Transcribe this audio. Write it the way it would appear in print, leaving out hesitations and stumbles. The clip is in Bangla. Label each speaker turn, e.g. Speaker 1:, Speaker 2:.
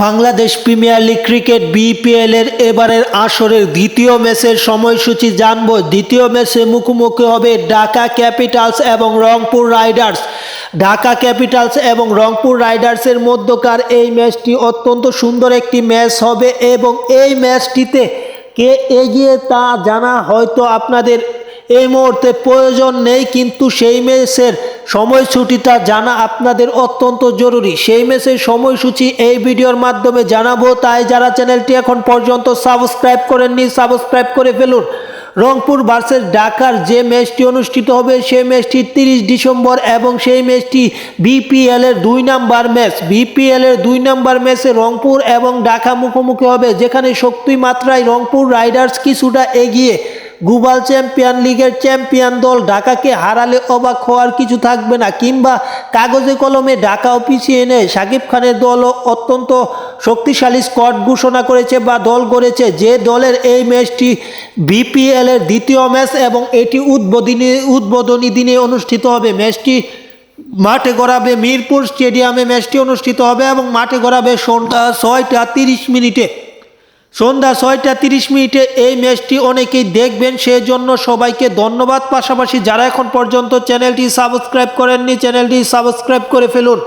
Speaker 1: Bangladesh premier league cricket BPL এর এবারের আসরের দ্বিতীয় ম্যাচের সময়সূচি জানবো। দ্বিতীয় ম্যাচে মুখোমুখি হবে ঢাকা ক্যাপিটালস এবং রংপুর রাইডার্স। ঢাকা ক্যাপিটালস এবং রংপুর রাইডার্সের মধ্যকার এই ম্যাচটি অত্যন্ত সুন্দর একটি ম্যাচ হবে এবং এই ম্যাচটিতে কে এগিয়ে তা জানা হয়তো আপনাদের এই মুহূর্তে প্রয়োজন নেই, কিন্তু সেই ম্যাচের সময়সূচিটা জানা আপনাদের অত্যন্ত জরুরি। সেই ম্যাচের সময়সূচি এই ভিডিওর মাধ্যমে জানাবো, তাই যারা চ্যানেলটি এখন পর্যন্ত সাবস্ক্রাইব করেননি সাবস্ক্রাইব করে ফেলুন। রংপুর ভার্সেস ঢাকার যে ম্যাচটি অনুষ্ঠিত হবে সেই ম্যাচটি 30 ডিসেম্বর এবং সেই ম্যাচটি বিপিএল এর 2 নম্বর ম্যাচ। বিপিএল এর 2 নম্বর ম্যাচে রংপুর এবং ঢাকা মুখোমুখি হবে, যেখানে শক্তি মাত্রায় রংপুর রাইডার্স কিছুটা এগিয়ে। গ্লোবাল চ্যাম্পিয়ন লিগের চ্যাম্পিয়ন দল ঢাকাকে হারালে অবাক হওয়ার কিছু থাকবে না, কিংবা কাগজে কলমে ঢাকা পিছিয়ে এনে শাকিব খানের দলও অত্যন্ত শক্তিশালী স্কোয়াড ঘোষণা করেছে বা দল গড়েছে, যে দলের এই ম্যাচটি বিপিএল এর দ্বিতীয় ম্যাচ এবং এটি উদ্বোধনী দিনে অনুষ্ঠিত হবে। ম্যাচটি মাঠে গড়াবে মিরপুর স্টেডিয়ামে ম্যাচটি অনুষ্ঠিত হবে এবং মাঠে গড়াবে সন্ধ্যা 6টা 30 মিনিটে। সন্ধ্যা 6টা 30 মিনিটে এই ম্যাচটি অনেকেই দেখবেন, সেজন্য সবাইকে ধন্যবাদ। পাশাপাশি যারা এখন পর্যন্ত চ্যানেলটি সাবস্ক্রাইব করেননি চ্যানেলটি সাবস্ক্রাইব করে ফেলুন।